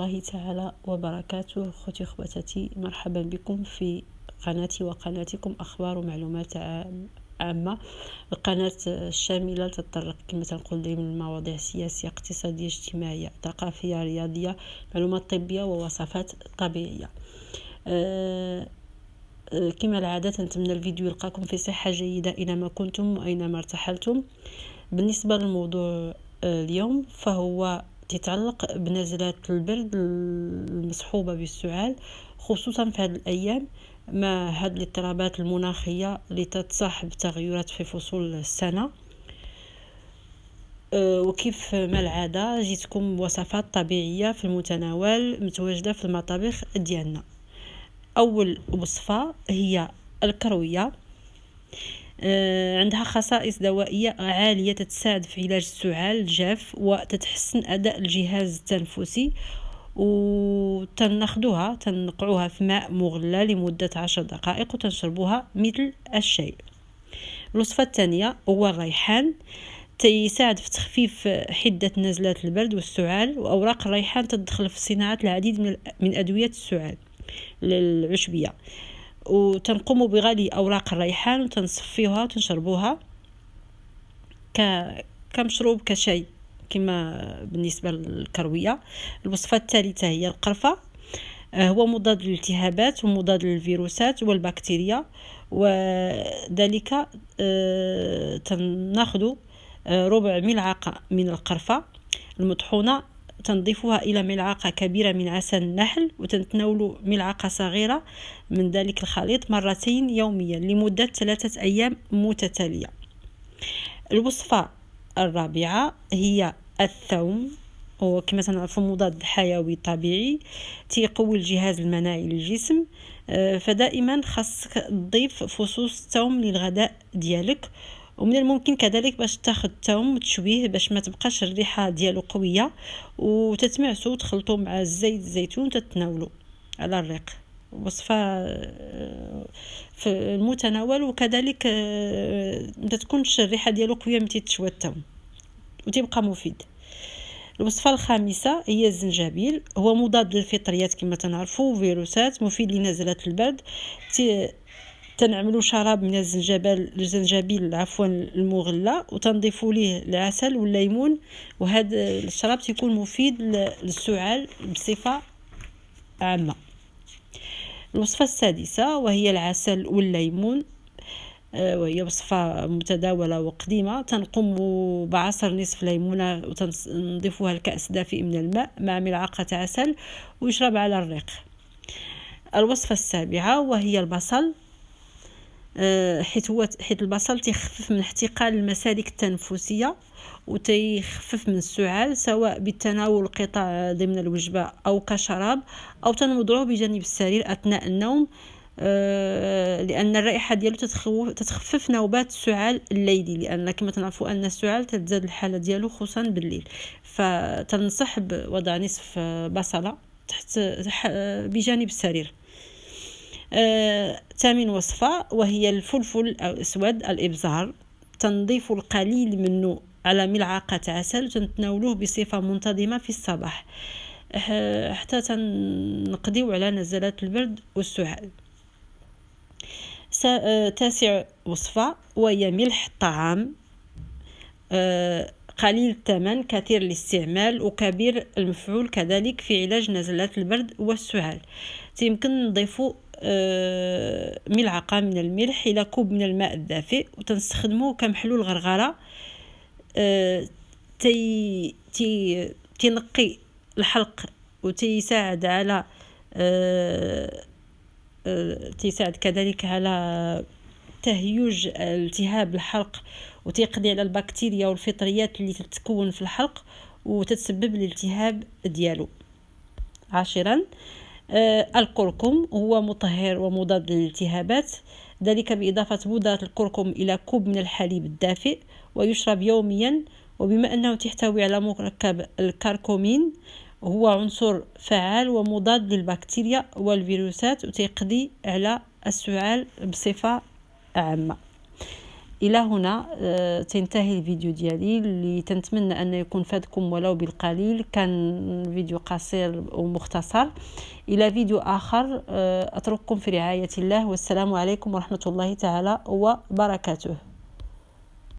الله تعالى وبركاته. أخوتي أخواتاتي، مرحبا بكم في قناتي وقناتكم أخبار ومعلومات عامة. القناة الشاملة تتطرق كما تنقول دائما المواضيع سياسية، اقتصادية، اجتماعية، ثقافية، رياضية، معلومات طبية ووصفات طبيعية. كما العادة نتمنى الفيديو يلقاكم في صحة جيدة أينما كنتم وأينما ارتحلتم. بالنسبة للموضوع اليوم فهو تتعلق بنزلات البرد المصحوبة بالسعال، خصوصا في هذه الأيام مع هذه الاضطرابات المناخية اللي تتصاحب تغيرات في فصول السنة. وكيف ما العادة جيتكم بوصفات طبيعية في المتناول متواجدة في المطابخ ديالنا. أول وصفة هي الكروية، عندها خصائص دوائية عالية تساعد في علاج السعال الجاف وتتحسن أداء الجهاز التنفسي، وتنقعوها في ماء مغلى لمدة 10 دقائق وتشربوها مثل الشاي. الوصفة الثانية هو الريحان، تساعد في تخفيف حدة نزلات البرد والسعال، وأوراق الريحان تدخل في صناعة العديد من أدوية السعال العشبية، وتنقوم بغلي أوراق الريحان وتنصفيها وتنشربوها كمشروب كشاي كما بالنسبة للكروية. الوصفة الثالثة هي القرفة، هو مضاد للالتهابات ومضاد للفيروسات والبكتيريا، وذلك تناخذ ربع ملعقة من القرفة المطحونة، تنضيفها إلى ملعقة كبيرة من عسل النحل، وتتناول ملعقة صغيرة من ذلك الخليط مرتين يوميا لمدة 3 أيام متتالية. الوصفة الرابعة هي الثوم، وكما تعرفوا مضاد حيوي طبيعي تيقوي الجهاز المناعي للجسم، فدائما خاصك تضيف فصوص الثوم للغداء ديالك، ومن الممكن كذلك باش تاخذ الثوم وتشويه باش ما تبقاش الريحه ديالو قويه، وتتمعسو وتخلطو مع زيت الزيتون وتتناولوا على الريق. وصفه في المتناول، وكذلك ما تكونش الريحه ديالو قويه متى تشوى الثوم وتبقى مفيد. الوصفه الخامسه هي الزنجبيل، هو مضاد للفطريات كما تنعرفوا وفيروسات، مفيد لنزلات البرد. تنعملوا شراب من الزنجبيل المغلى، وتنضيفوا ليه العسل والليمون، وهذا الشراب تيكون مفيد للسعال بصفة عامة. الوصفة السادسة وهي العسل والليمون، وهي وصفة متداولة وقديمة. تنقوم بعصر نصف ليمونة وتنضيفها لكأس دافئ من الماء مع ملعقة عسل ويشرب على الريق. الوصفة السابعة وهي البصل، حيث البصل تيخفف من احتقان المسالك التنفسية وتيخفف من السعال، سواء بالتناول قطع ضمن الوجبة أو كشراب، أو تنوضعه بجانب السرير أثناء النوم، لأن الرائحة ديالو تتخفف نوبات السعال الليلي، لأن كما تنعرفوا أن السعال تزداد الحالة ديالو خصوصا بالليل. فتنصح بوضع نصف بصلة تحت بجانب السرير. ثامن وصفة وهي الفلفل الأسود الإبزار، تنضيف القليل منه على ملعقة عسل وتنتناولوه بصفة منتظمة في الصباح حتى تنقضيو على نزلات البرد والسعال. تاسع وصفة وهي ملح الطعام، قليل الثمن كثير الاستعمال وكبير المفعول كذلك في علاج نزلات البرد والسعال. يمكن نضيفوا ملعقة من الملح إلى كوب من الماء الدافئ وتنستخدموه كمحلول غرغرة. تنقي الحلق وتساعد على تساعد كذلك على تهيج التهاب الحلق، وتقضي على البكتيريا والفطريات اللي تتكون في الحلق وتتسبب الالتهاب ديالو. عاشرا الكركم، هو مطهر ومضاد للالتهابات، ذلك بإضافة بودرة الكركم إلى كوب من الحليب الدافئ ويشرب يوميا. وبما أنه تحتوي على مركب الكركمين، هو عنصر فعال ومضاد للبكتيريا والفيروسات وتقضي على السعال بصفة عامة. الى هنا تنتهي الفيديو ديالي اللي تنتمنى ان يكون فادكم ولو بالقليل. كان فيديو قصير ومختصر. الى فيديو اخر اترككم في رعاية الله، والسلام عليكم ورحمة الله تعالى وبركاته.